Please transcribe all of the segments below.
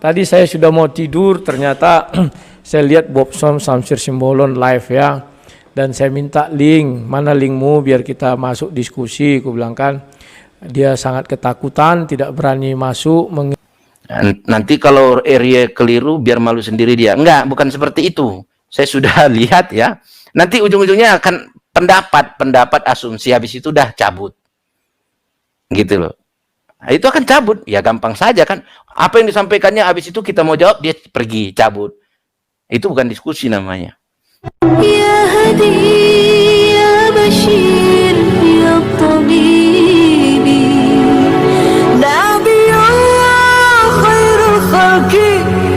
Tadi saya sudah mau tidur, ternyata saya lihat Bobson Samsir Simbolon live ya. Dan saya minta link, mana linkmu biar kita masuk diskusi. Aku bilang kan, dia sangat ketakutan, tidak berani masuk. Nanti kalau area keliru biar malu sendiri dia. Enggak, bukan seperti itu. Saya sudah lihat ya. Nanti ujung-ujungnya akan pendapat asumsi, habis itu udah cabut. Gitu loh. Nah, itu akan cabut, ya gampang saja kan. Apa yang disampaikannya habis itu kita mau jawab, dia pergi, cabut. Itu bukan diskusi namanya. Ya Hadi, ya Bashir, ya Tabibi, Nabiyullah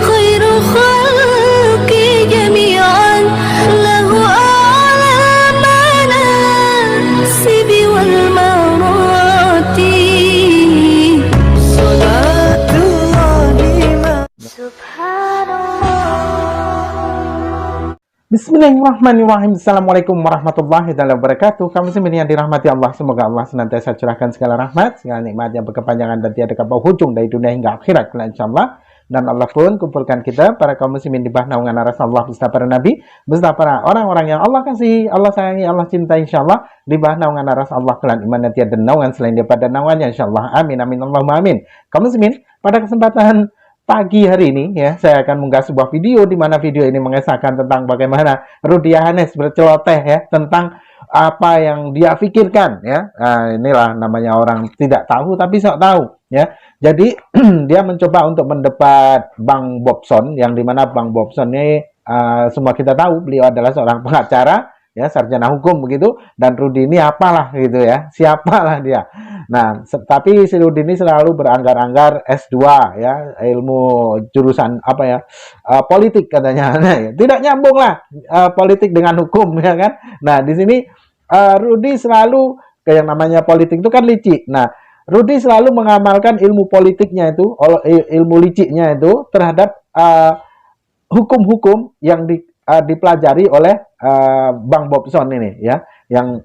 khairul khalqi jami'an, lahu a'la manasibi wal marati. Bismillahirrahmanirrahim. Assalamualaikum warahmatullahi wabarakatuh. Kaum muslimin yang dirahmati Allah, semoga Allah senantiasa curahkan segala rahmat, segala nikmat yang berkepanjangan dan tiada berujung dari dunia hingga akhirat insyaallah. Dan Allah pun kumpulkan kita para kaum muslimin di bawah naungan aras Allah beserta para nabi, beserta para orang-orang yang Allah kasihi, Allah sayangi, Allah cintai insyaallah, di bawah naungan aras Allah kelak iman dan tiada naungan selain daripada naungannya insyaallah. Amin amin Allahumma amin. Kaum muslimin, pada kesempatan pagi hari ini ya, saya akan mengunggah sebuah video di mana video ini mengesahkan tentang bagaimana Rudy Yohanes berceloteh ya tentang apa yang dia pikirkan ya. Inilah namanya orang tidak tahu tapi sok tahu ya. Jadi dia mencoba untuk mendebat Bang Bobson, yang dimana Bang Bobson ini semua kita tahu beliau adalah seorang pengacara ya, sarjana hukum begitu, dan Rudy ini apalah gitu ya, siapalah dia. Nah, tapi si Rudy ini selalu beranggar-anggar S2 ya, ilmu jurusan apa ya, politik katanya. Nah, ya, tidak nyambung lah politik dengan hukum ya kan. Nah, di sini Rudy selalu kayak namanya politik itu kan licik. Nah, Rudy selalu mengamalkan ilmu politiknya itu, ilmu liciknya itu terhadap hukum-hukum yang dipelajari oleh Bang Bobson ini ya, yang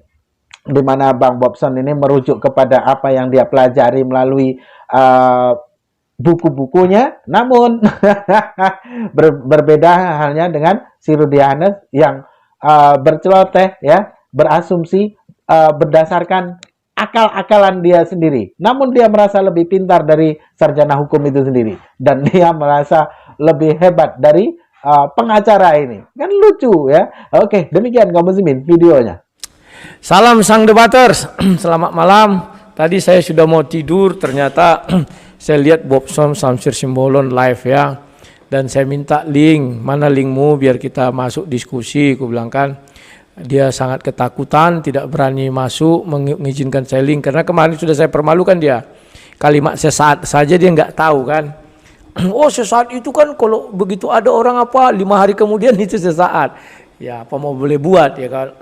dimana Bang Bobson ini merujuk kepada apa yang dia pelajari melalui buku-bukunya, namun berbeda halnya dengan si Rudy Yohanes yang berceloteh ya, berasumsi berdasarkan akal-akalan dia sendiri, namun dia merasa lebih pintar dari sarjana hukum itu sendiri, dan dia merasa lebih hebat dari pengacara ini. Kan lucu ya. Oke, demikian kaum muslimin videonya. Salam sang debaters, selamat malam. Tadi saya sudah mau tidur, ternyata saya lihat Bobson Samsir Simbolon live ya. Dan saya minta link, mana linkmu biar kita masuk diskusi. Aku bilang kan, dia sangat ketakutan, tidak berani masuk, mengizinkan saya link. Karena kemarin sudah saya permalukan dia. Kalimat sesaat saja dia nggak tahu kan. Oh sesaat itu kan kalau begitu ada orang apa 5 hari kemudian itu sesaat. Ya apa mau boleh buat ya kan.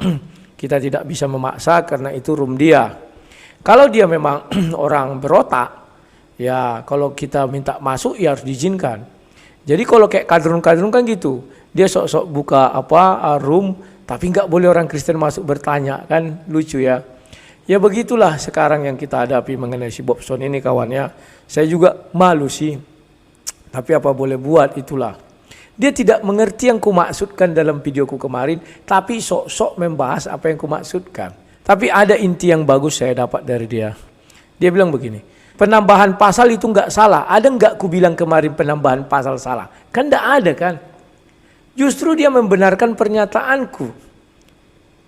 Kita tidak bisa memaksa karena itu room dia. Kalau dia memang orang berotak, ya kalau kita minta masuk ya harus diizinkan. Jadi kalau kayak kadrun-kadrun kan gitu, dia sok-sok buka apa room, tapi nggak boleh orang Kristen masuk bertanya, kan lucu ya. Ya begitulah sekarang yang kita hadapi mengenai si Bobson ini kawannya. Saya juga malu sih, tapi apa boleh buat, itulah. Dia tidak mengerti yang kumaksudkan dalam videoku kemarin, tapi sok-sok membahas apa yang kumaksudkan. Tapi ada inti yang bagus saya dapat dari dia. Dia bilang begini, penambahan pasal itu nggak salah. Ada nggak ku bilang kemarin penambahan pasal salah? Kan nggak ada kan? Justru dia membenarkan pernyataanku.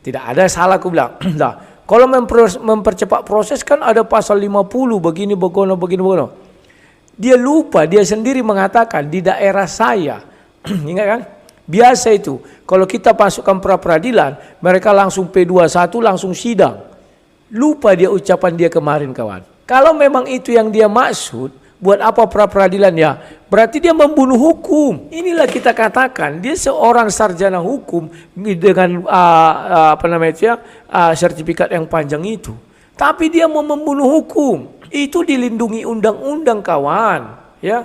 Tidak ada salah, ku bilang. Nah, kalau mempercepat proses kan ada pasal 50 begini begono. Dia lupa, dia sendiri mengatakan di daerah saya, ingat kan? Biasa itu, kalau kita masukkan pra peradilan, mereka langsung P21 langsung sidang. Lupa dia ucapan dia kemarin kawan. Kalau memang itu yang dia maksud, buat apa pra peradilan ya? Berarti dia membunuh hukum. Inilah kita katakan, dia seorang sarjana hukum dengan apa namanya itu ya, sertifikat yang panjang itu. Tapi dia mau membunuh hukum. Itu dilindungi undang-undang kawan ya.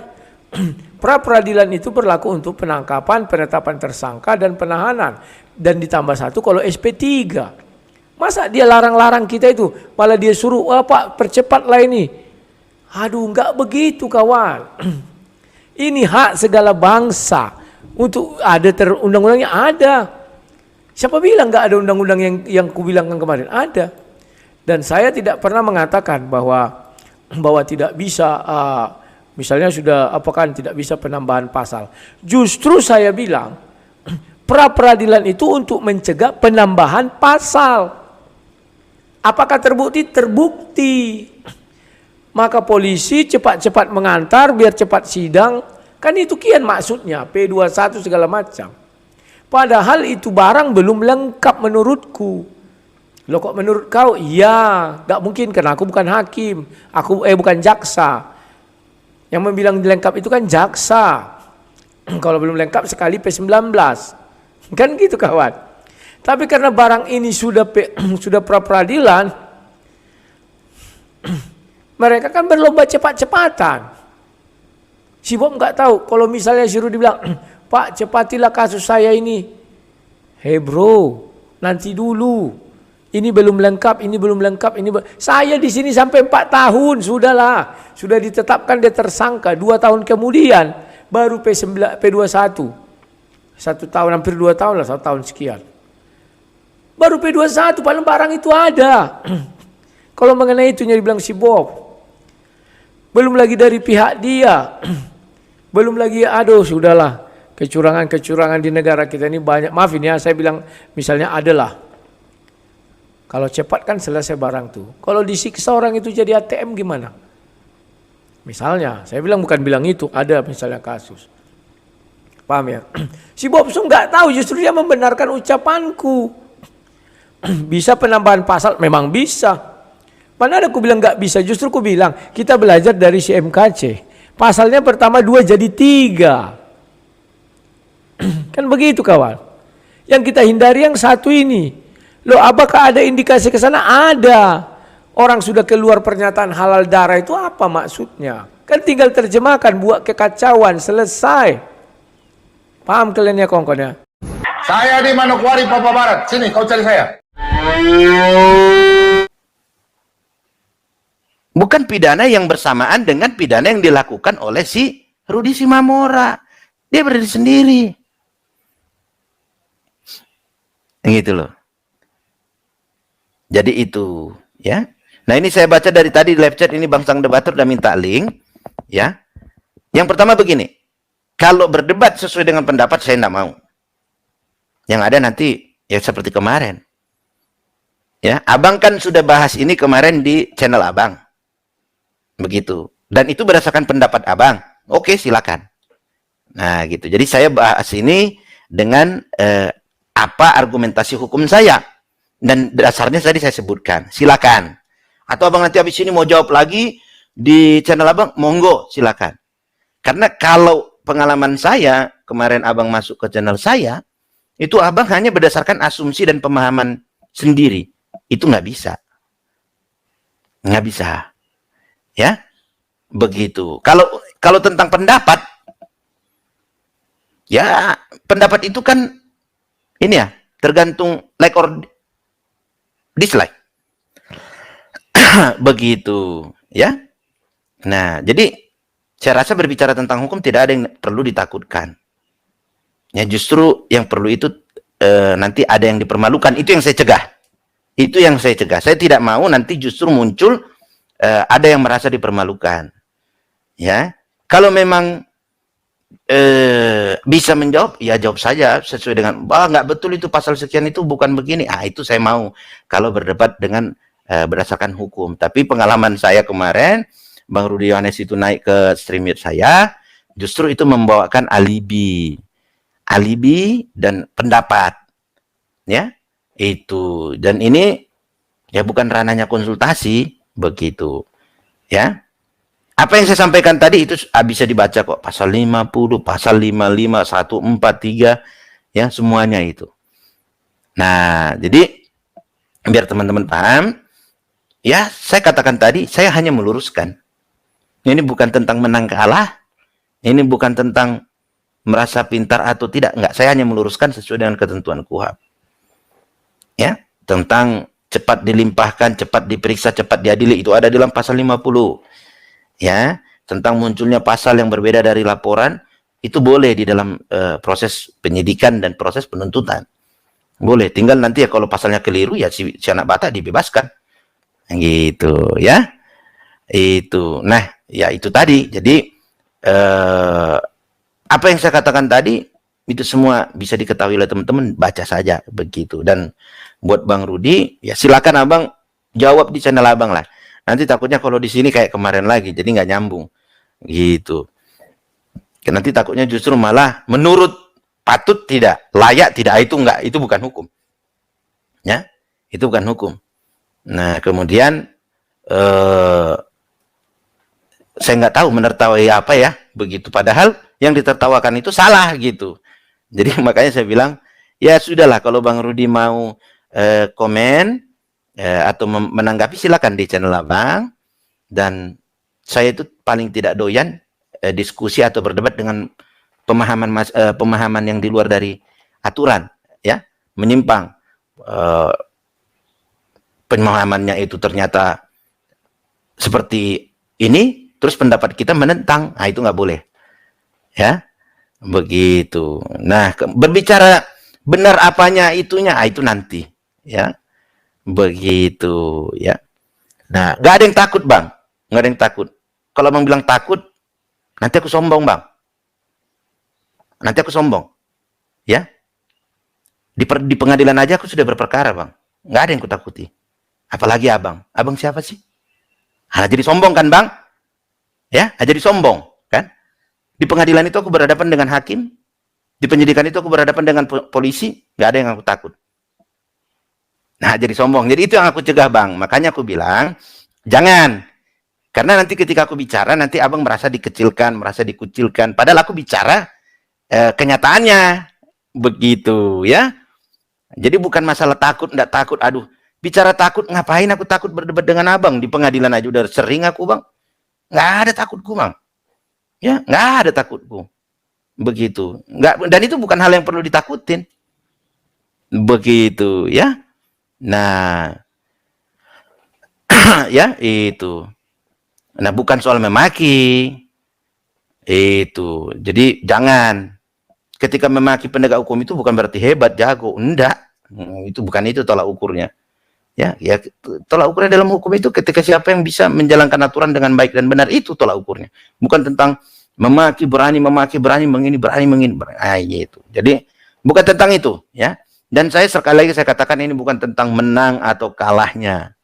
Pra peradilan itu berlaku untuk penangkapan, penetapan tersangka dan penahanan, dan ditambah satu kalau SP3. Masa dia larang-larang kita itu, malah dia suruh Pak percepatlah ini. Aduh, nggak begitu kawan. Ini hak segala bangsa. Untuk ada undang-undangnya ada. Siapa bilang nggak ada undang-undang yang kubilangkan kemarin? Ada. Dan saya tidak pernah mengatakan bahwa tidak bisa, misalnya sudah tidak bisa penambahan pasal. Justru saya bilang pra peradilan itu untuk mencegah penambahan pasal. Apakah terbukti? Terbukti. Maka polisi cepat-cepat mengantar biar cepat sidang. Kan itu kian maksudnya, P21 segala macam. Padahal itu barang belum lengkap menurutku. Loh kok menurut kau? Ya, gak mungkin karena aku bukan hakim. Aku bukan jaksa. Yang membilang lengkap itu kan jaksa. Kalau belum lengkap sekali P19. Kan gitu kawan. Tapi karena barang ini sudah pra peradilan, mereka kan berlomba cepat-cepatan. Si Bob nggak tahu kalau misalnya si Rudi bilang, Pak cepatilah kasus saya ini. Hei bro, nanti dulu. Ini belum lengkap, ini belum lengkap, saya di sini sampai 4 tahun, sudahlah. Sudah ditetapkan dia tersangka, 2 tahun kemudian baru P21. 1 tahun, hampir 2 tahun lah, 1 tahun sekian. Baru P21, paling barang itu ada. Kalau mengenai itu yang dibilang si Bob. Belum lagi dari pihak dia. Belum lagi, aduh sudahlah. Kecurangan-kecurangan di negara kita ini banyak. Maafin ya, saya bilang misalnya adalah. Kalau cepat kan selesai barang tuh. Kalau disiksa orang itu jadi ATM gimana? Misalnya, saya bilang bukan bilang itu, ada misalnya kasus. Paham ya? Si Bobson nggak tahu, justru dia membenarkan ucapanku. Bisa penambahan pasal, memang bisa. Mana ada aku bilang nggak bisa, justru aku bilang kita belajar dari si MKC. Pasalnya pertama 2 jadi 3. Kan begitu kawan. Yang kita hindari yang satu ini. Loh, apakah ada indikasi ke sana? Ada. Orang sudah keluar pernyataan halal darah itu apa maksudnya? Kan tinggal terjemahkan, buat kekacauan, selesai. Paham kalian ya kawan-kawan ya? Saya di Manokwari, Papua Barat. Sini, kau cari saya. Bukan pidana yang bersamaan dengan pidana yang dilakukan oleh si Rudi Simamora. Dia berdiri sendiri. Gitu loh. Jadi itu, ya. Nah, ini saya baca dari tadi di live chat, ini Bang Sang Debatur udah minta link, ya. Yang pertama begini. Kalau berdebat sesuai dengan pendapat saya enggak mau. Yang ada nanti ya seperti kemarin. Ya, Abang kan sudah bahas ini kemarin di channel Abang. Begitu. Dan itu berdasarkan pendapat Abang. Oke, silakan. Nah, gitu. Jadi saya bahas ini dengan apa argumentasi hukum saya. Dan dasarnya tadi saya sebutkan. Silakan. Atau Abang nanti habis ini mau jawab lagi di channel Abang, monggo, silakan. Karena kalau pengalaman saya, kemarin Abang masuk ke channel saya, itu Abang hanya berdasarkan asumsi dan pemahaman sendiri. Itu nggak bisa. Nggak bisa. Ya, begitu. Kalau tentang pendapat, ya pendapat itu kan ini ya tergantung like or dislike. Begitu, ya. Nah, jadi saya rasa berbicara tentang hukum tidak ada yang perlu ditakutkan. Ya, justru yang perlu itu nanti ada yang dipermalukan. Itu yang saya cegah. Itu yang saya cegah. Saya tidak mau nanti justru muncul ada yang merasa dipermalukan, ya. Kalau memang bisa menjawab, ya jawab saja sesuai dengan, nggak betul itu pasal sekian itu bukan begini. Itu saya mau kalau berdebat dengan berdasarkan hukum. Tapi pengalaman saya kemarin, Bang Rudi Yohanes itu naik ke streaming saya, justru itu membawakan alibi dan pendapat, ya itu. Dan ini ya bukan ranahnya konsultasi. Begitu, ya. Apa yang saya sampaikan tadi itu bisa dibaca kok, pasal 50, pasal 55, 143, ya semuanya itu. Nah, jadi biar teman-teman paham, ya saya katakan tadi, saya hanya meluruskan. Ini bukan tentang menang kalah, ini bukan tentang merasa pintar atau tidak, enggak. Saya hanya meluruskan sesuai dengan ketentuan KUHP. Ya, tentang cepat dilimpahkan, cepat diperiksa, cepat diadili, itu ada dalam pasal 50. Ya, tentang munculnya pasal yang berbeda dari laporan, itu boleh di dalam proses penyidikan dan proses penuntutan. Boleh, tinggal nanti ya kalau pasalnya keliru ya si anak Batak dibebaskan. Gitu ya. Itu. Nah, ya itu tadi. Jadi apa yang saya katakan tadi itu semua bisa diketahui oleh teman-teman, baca saja begitu. Dan buat Bang Rudi, ya silakan Abang jawab di channel Abang lah. Nanti takutnya kalau di sini kayak kemarin lagi, jadi nggak nyambung. Gitu. Nanti takutnya justru malah menurut patut tidak, layak tidak, itu enggak, itu bukan hukum. Ya, itu bukan hukum. Nah, kemudian saya nggak tahu menertawai apa ya, begitu. Padahal yang ditertawakan itu salah gitu. Jadi makanya saya bilang, ya sudahlah kalau Bang Rudi mau komen atau menanggapi silakan di channel Abang. Dan saya itu paling tidak doyan diskusi atau berdebat dengan pemahaman yang di luar dari aturan, ya, menyimpang. Pemahamannya itu ternyata seperti ini, terus pendapat kita menentang, nah itu nggak boleh, ya, begitu. Nah, berbicara benar apanya itunya, itu nanti, ya, begitu, ya. Nah, nggak ada yang takut Bang, nggak ada yang takut. Kalau Bang bilang takut, nanti aku sombong Bang, nanti aku sombong, ya. Di pengadilan aja aku sudah berperkara Bang, nggak ada yang kutakuti. Apalagi Abang. Abang siapa sih? Nah, jadi sombong kan Bang? Ya, jadi sombong kan? Di pengadilan itu aku berhadapan dengan hakim, di penyidikan itu aku berhadapan dengan polisi, nggak ada yang aku takut. Nah, jadi sombong. Jadi itu yang aku cegah Bang. Makanya aku bilang, jangan. Karena nanti ketika aku bicara, nanti Abang merasa dikecilkan, merasa dikucilkan. Padahal aku bicara kenyataannya. Begitu ya. Jadi bukan masalah takut, enggak takut. Aduh, bicara takut, ngapain aku takut berdebat dengan Abang? Di pengadilan aja udah sering aku Bang. Nggak ada takutku Bang. Ya, nggak ada takutku. Begitu. Nggak, dan itu bukan hal yang perlu ditakutin. Begitu ya. Nah, ya itu. Nah, bukan soal memaki. Itu. Jadi jangan. Ketika memaki penegak hukum itu bukan berarti hebat, jago. Enggak. Itu bukan itu tolak ukurnya. Ya, tolak ukurnya dalam hukum itu ketika siapa yang bisa menjalankan aturan dengan baik dan benar, itu tolak ukurnya. Bukan tentang memaki, berani, mengini. Gitu. Jadi bukan tentang itu, ya. Dan saya sekali lagi saya katakan ini bukan tentang menang atau kalahnya.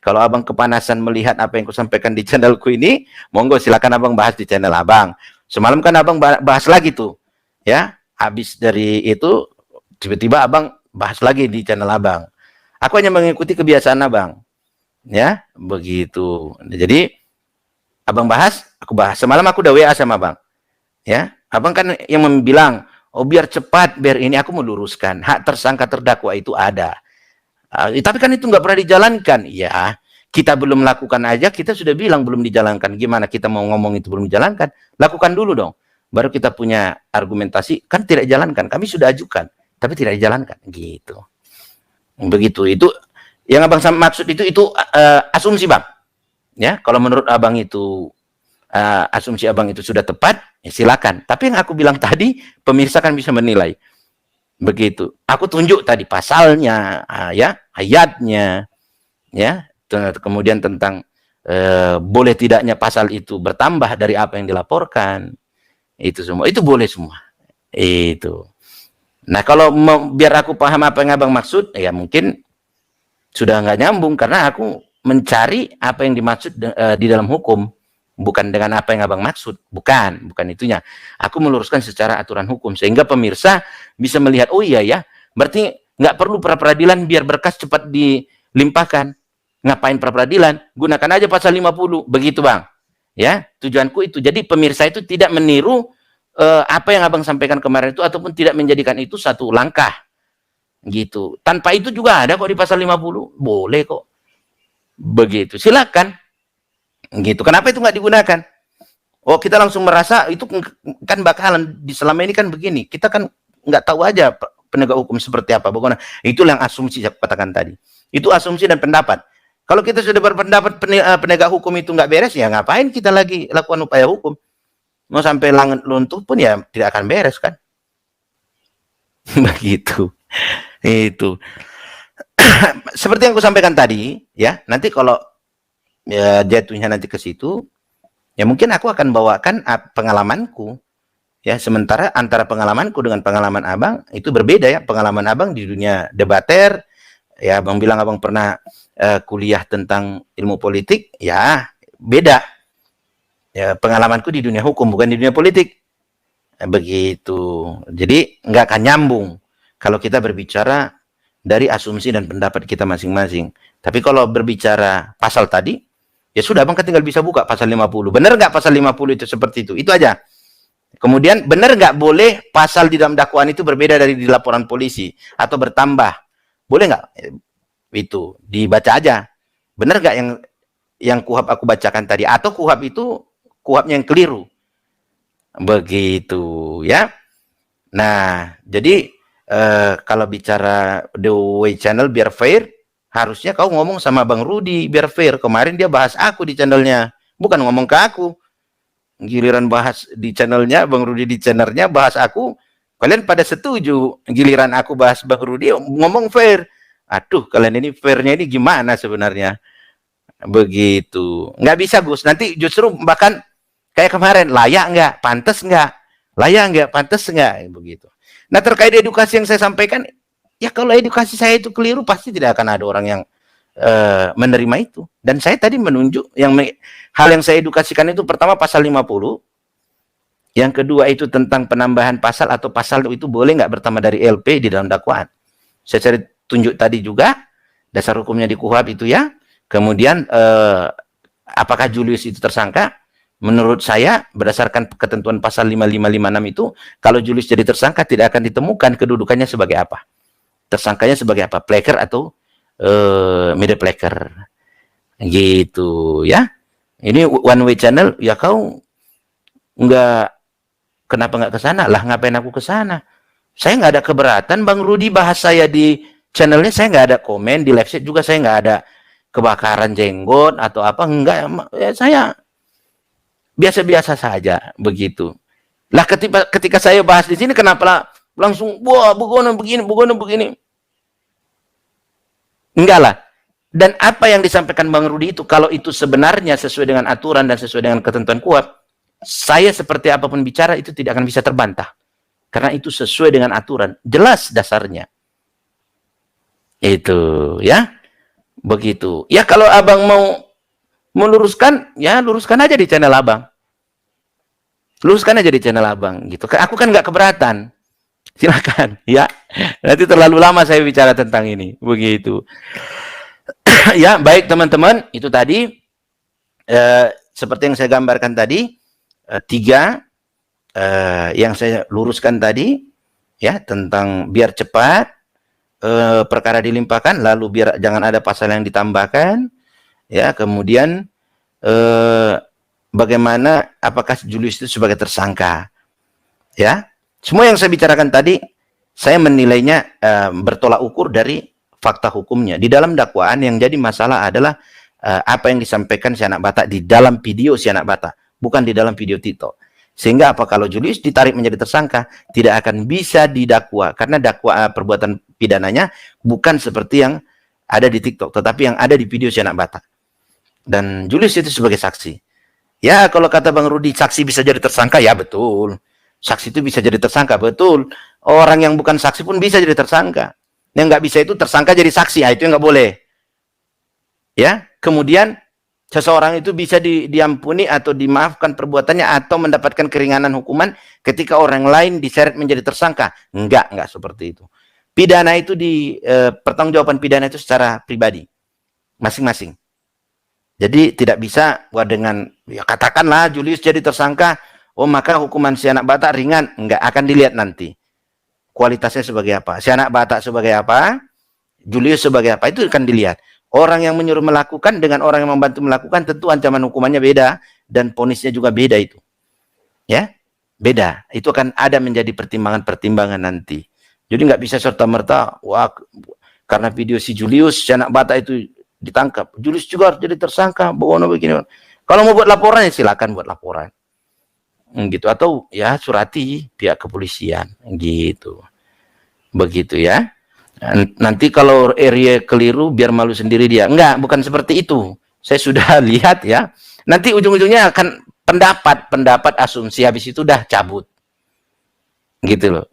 Kalau Abang kepanasan melihat apa yang kusampaikan di channelku ini, monggo silakan Abang bahas di channel Abang. Semalam kan Abang bahas lagi tuh, ya. Habis dari itu tiba-tiba Abang bahas lagi di channel Abang. Aku hanya mengikuti kebiasaan Abang, ya, begitu. Jadi Abang bahas, aku bahas. Semalam aku udah WA sama Abang, ya. Abang kan yang bilang, oh biar cepat, biar ini, aku meluruskan. Hak tersangka terdakwa itu ada. Tapi kan itu nggak pernah dijalankan. Ya, kita belum lakukan aja, kita sudah bilang belum dijalankan. Gimana kita mau ngomong itu belum dijalankan? Lakukan dulu dong. Baru kita punya argumentasi, kan tidak dijalankan. Kami sudah ajukan, tapi tidak dijalankan. Gitu. Begitu. Itu yang Abang maksud itu asumsi Bang. Ya, kalau menurut Abang itu asumsi Abang itu sudah tepat, ya silakan. Tapi yang aku bilang tadi, pemirsa kan bisa menilai. Begitu. Aku tunjuk tadi pasalnya, ya, ayatnya, ya. Kemudian tentang boleh tidaknya pasal itu bertambah dari apa yang dilaporkan. Itu semua. Itu boleh semua. Itu. Nah, kalau biar aku paham apa yang Abang maksud, ya mungkin sudah nggak nyambung karena aku mencari apa yang dimaksud di dalam hukum, bukan dengan apa yang Abang maksud, bukan itunya. Aku meluruskan secara aturan hukum sehingga pemirsa bisa melihat, oh iya ya, berarti nggak perlu pra peradilan biar berkas cepat dilimpahkan. Ngapain pra peradilan? Gunakan aja pasal 50, begitu Bang. Ya, tujuanku itu. Jadi pemirsa itu tidak meniru apa yang Abang sampaikan kemarin itu ataupun tidak menjadikan itu satu langkah gitu. Tanpa itu juga ada kok di pasal 50, boleh kok. Begitu. Silakan. Gitu. Kenapa itu nggak digunakan? Oh, kita langsung merasa itu kan bakalan di selama ini kan begini. Kita kan nggak tahu aja penegak hukum seperti apa. Bagaimana? Itu yang asumsi saya katakan tadi. Itu asumsi dan pendapat. Kalau kita sudah berpendapat penegak hukum itu nggak beres, ya ngapain kita lagi lakukan upaya hukum? Mau sampai langit luntuh pun ya tidak akan beres kan? Begitu. Itu. Seperti yang aku sampaikan tadi, ya, nanti kalau ya, jatuhnya nanti ke situ, ya mungkin aku akan bawakan pengalamanku. Ya, sementara antara pengalamanku dengan pengalaman Abang itu berbeda ya. Pengalaman Abang di dunia debater, ya Abang bilang Abang pernah kuliah tentang ilmu politik, ya beda. Ya, pengalamanku di dunia hukum, bukan di dunia politik. Begitu. Jadi nggak akan nyambung kalau kita berbicara dari asumsi dan pendapat kita masing-masing. Tapi kalau berbicara pasal tadi, ya sudah Abang kan tinggal bisa buka pasal 50. Benar nggak pasal 50 itu seperti itu? Itu aja. Kemudian benar nggak boleh pasal di dalam dakwaan itu berbeda dari di laporan polisi atau bertambah? Boleh nggak? Itu dibaca aja. Benar nggak yang kuhab aku bacakan tadi? Atau kuhab itu kuhabnya yang keliru? Begitu ya. Nah, jadi kalau bicara The Way Channel biar fair, harusnya kau ngomong sama Bang Rudi biar fair. Kemarin dia bahas aku di channelnya, bukan ngomong ke aku. Giliran bahas di channelnya, Bang Rudi di channelnya bahas aku, kalian pada setuju. Giliran aku bahas Bang Rudi ngomong fair. Aduh, kalian ini fairnya ini gimana sebenarnya? Begitu. Nggak bisa, Gus. Nanti justru bahkan kayak kemarin, layak nggak? Pantas nggak? Layak nggak? Pantas nggak? Begitu. Nah, terkait edukasi yang saya sampaikan, ya kalau edukasi saya itu keliru, pasti tidak akan ada orang yang menerima itu. Dan saya tadi menunjuk hal yang saya edukasikan itu pertama pasal 50. Yang kedua itu tentang penambahan pasal atau pasal itu boleh nggak bertambah dari LP di dalam dakwaan. Saya cari tunjuk tadi juga dasar hukumnya di KUHAP itu ya. Kemudian apakah Julius itu tersangka? Menurut saya berdasarkan ketentuan pasal 5556 itu, kalau Julius jadi tersangka tidak akan ditemukan kedudukannya sebagai apa. Tersangkanya sebagai apa? Plaker atau middle plaker. Gitu ya. Ini one way channel, ya kau kenapa nggak ke sana? Lah ngapain aku ke sana? Saya nggak ada keberatan Bang Rudi bahas saya di channelnya, saya nggak ada komen, di live chat juga saya nggak ada kebakaran jenggot atau apa, enggak ya, saya biasa-biasa saja begitu. Lah ketika saya bahas di sini kenapa langsung wah begini. Enggak lah. Dan apa yang disampaikan Bang Rudi itu kalau itu sebenarnya sesuai dengan aturan dan sesuai dengan ketentuan KUHAP, saya seperti apapun bicara itu tidak akan bisa terbantah. Karena itu sesuai dengan aturan, jelas dasarnya. Itu ya. Begitu. Ya kalau Abang mau meluruskan, ya luruskan aja di channel Abang. Luruskan aja di channel Abang gitu. Aku kan nggak keberatan. Silakan ya. Nanti terlalu lama saya bicara tentang ini. Begitu. Ya, baik teman-teman, itu tadi seperti yang saya gambarkan tadi, tiga yang saya luruskan tadi ya, tentang biar cepat perkara dilimpahkan, lalu biar jangan ada pasal yang ditambahkan ya, kemudian bagaimana apakah Julius itu sebagai tersangka ya. Semua yang saya bicarakan tadi saya menilainya bertolak ukur dari fakta hukumnya. Di dalam dakwaan yang jadi masalah adalah apa yang disampaikan si anak Batak di dalam video si anak Batak, bukan di dalam video Tito. Sehingga apa kalau Julius ditarik menjadi tersangka, tidak akan bisa didakwa karena dakwa perbuatan pidananya bukan seperti yang ada di TikTok, tetapi yang ada di video si anak Batak. Dan Julius itu sebagai saksi. Ya, kalau kata Bang Rudi, saksi bisa jadi tersangka, ya betul. Saksi itu bisa jadi tersangka, betul. Orang yang bukan saksi pun bisa jadi tersangka. Yang nggak bisa itu tersangka jadi saksi, itu yang nggak boleh. Ya, kemudian seseorang itu bisa diampuni atau dimaafkan perbuatannya atau mendapatkan keringanan hukuman ketika orang lain diseret menjadi tersangka. Enggak seperti itu. Pidana itu pertanggungjawaban pidana itu secara pribadi masing-masing. Jadi tidak bisa dengan ya katakanlah Julius jadi tersangka, oh maka hukuman si anak Batak ringan. Enggak, akan dilihat nanti kualitasnya sebagai apa, si anak Batak sebagai apa, Julius sebagai apa, itu akan dilihat. Orang yang menyuruh melakukan dengan orang yang membantu melakukan tentu ancaman hukumannya beda dan vonisnya juga beda itu. Ya, beda. Itu akan ada menjadi pertimbangan-pertimbangan nanti. Jadi nggak bisa serta-merta, wah karena video si Julius, si anak Batak itu ditangkap. Julius juga harus jadi tersangka, Bowono begini. Kalau mau buat laporan ya silakan buat laporan. Gitu, atau ya surati pihak kepolisian gitu. Begitu ya. Nanti kalau area keliru biar malu sendiri dia. Enggak, bukan seperti itu. Saya sudah lihat ya. Nanti ujung-ujungnya akan pendapat asumsi, habis itu udah cabut. Gitu loh.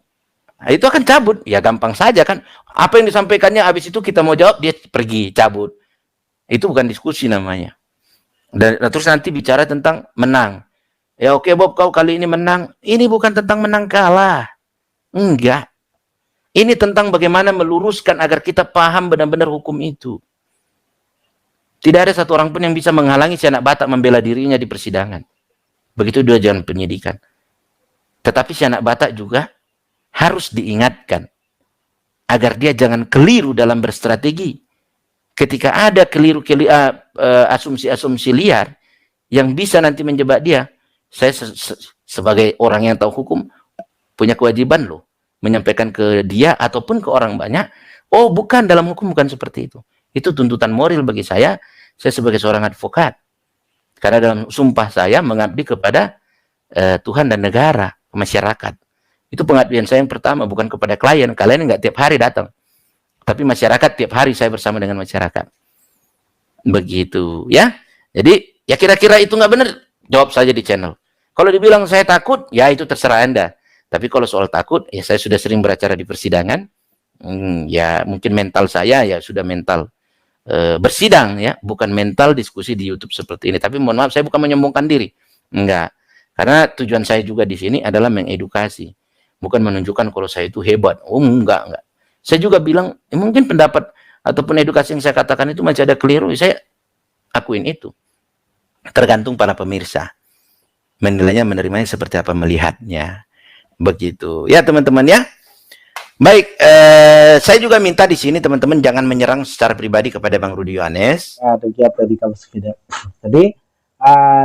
Nah, itu akan cabut. Ya gampang saja kan. Apa yang disampaikannya habis itu kita mau jawab, dia pergi cabut. Itu bukan diskusi namanya. Dan terus nanti bicara tentang menang. Ya oke Bob, kau kali ini menang. Ini bukan tentang menang kalah. Enggak. Ini tentang bagaimana meluruskan agar kita paham benar-benar hukum itu. Tidak ada satu orang pun yang bisa menghalangi si anak Batak membela dirinya di persidangan. Begitu juga jalan penyidikan. Tetapi si anak Batak juga harus diingatkan agar dia jangan keliru dalam berstrategi. Ketika ada asumsi-asumsi liar yang bisa nanti menjebak dia, saya sebagai orang yang tahu hukum punya kewajiban loh menyampaikan ke dia ataupun ke orang banyak, oh bukan, dalam hukum bukan seperti itu. Itu tuntutan moral bagi saya sebagai seorang advokat. Karena dalam sumpah saya mengabdi kepada Tuhan dan negara, masyarakat. Itu pengabdian saya yang pertama, bukan kepada klien. Klien nggak tiap hari datang. Tapi masyarakat tiap hari saya bersama dengan masyarakat. Begitu ya. Jadi ya kira-kira itu nggak benar, jawab saja di channel. Kalau dibilang saya takut, ya itu terserah Anda. Tapi kalau soal takut, ya saya sudah sering beracara di persidangan. Ya mungkin mental saya ya sudah mental bersidang ya, bukan mental diskusi di YouTube seperti ini. Tapi mohon maaf, saya bukan menyombongkan diri. Enggak. Karena tujuan saya juga di sini adalah mengedukasi. Bukan menunjukkan kalau saya itu hebat. Oh enggak. Saya juga bilang, mungkin pendapat ataupun edukasi yang saya katakan itu masih ada keliru. Saya akuin itu. Tergantung para pemirsa. Menilainya, menerimanya seperti apa, melihatnya. Begitu. Ya teman-teman ya. Baik, saya juga minta di sini teman-teman jangan menyerang secara pribadi kepada Bang Rudi Yohanes. Tadi kamu sudah. Jadi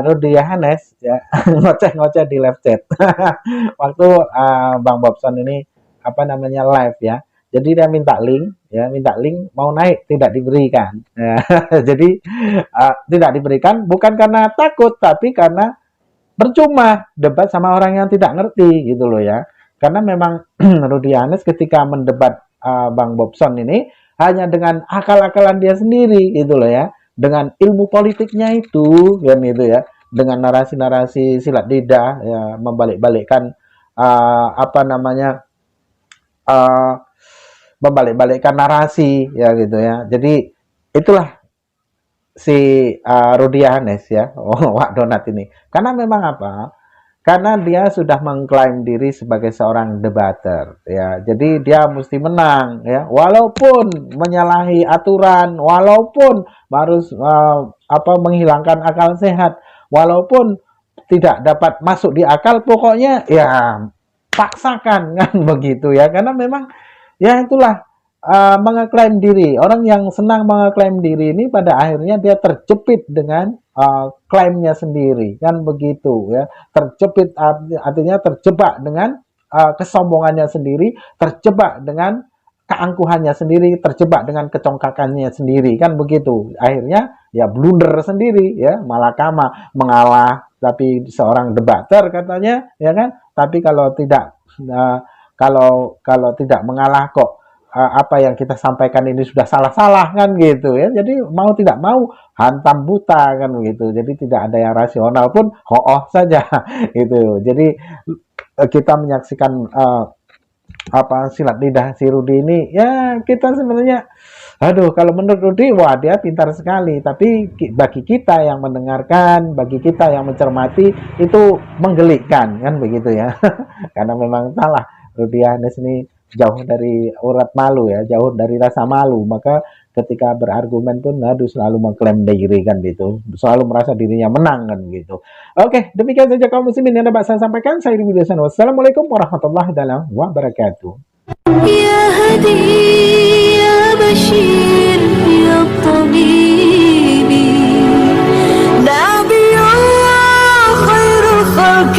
Rudi Yohanes ya ngoceh-ngoceh di live chat. Waktu Bang Bobson ini live ya. Jadi dia minta link mau naik tidak diberikan. Ya, jadi tidak diberikan bukan karena takut tapi karena percuma debat sama orang yang tidak ngerti gitu loh ya. Karena memang Rudi Yohanes ketika mendebat Bang Bobson ini hanya dengan akal-akalan dia sendiri gitu loh ya. Dengan ilmu politiknya itu kan gitu ya. Dengan narasi-narasi silat lidah ya, membalik-balikkan membalik-balikkan narasi ya gitu ya. Jadi itulah si Rudi Yohanes ya, Wak Donat ini. Karena memang apa? Karena dia sudah mengklaim diri sebagai seorang debater ya. Jadi dia mesti menang ya, walaupun menyalahi aturan, walaupun harus menghilangkan akal sehat, walaupun tidak dapat masuk di akal, pokoknya ya paksakan kan begitu ya. Karena memang ya itulah mengeklaim diri. Orang yang senang mengeklaim diri ini pada akhirnya dia terjepit dengan klaimnya sendiri kan begitu ya. Terjepit artinya terjebak dengan kesombongannya sendiri, terjebak dengan keangkuhannya sendiri, terjebak dengan kecongkakannya sendiri kan begitu. Akhirnya ya blunder sendiri ya, malakama, mengalah tapi seorang debater katanya ya kan. Tapi kalau tidak kalau tidak mengalah kok apa yang kita sampaikan ini sudah salah-salah kan gitu ya. Jadi mau tidak mau hantam buta kan begitu. Jadi tidak ada yang rasional pun ho-oh saja gitu. Jadi kita menyaksikan silat lidah si Rudi ini ya, kita sebenarnya kalau menurut Rudi wah dia pintar sekali, tapi bagi kita yang mendengarkan, bagi kita yang mencermati itu menggelikan kan begitu ya. Karena memang salah, Rudi Yohanes ini jauh dari urat malu ya, jauh dari rasa malu. Maka ketika berargumen pun selalu mengklaim diri kan gitu, selalu merasa dirinya menang kan gitu. Oke, demikian saja kaum muslimin yang dapat saya sampaikan. Saya Ridwan Widiasana. Wassalamualaikum warahmatullahi wabarakatuh. يا هدي يا بشير يا طبيبي نبي الله خير خلق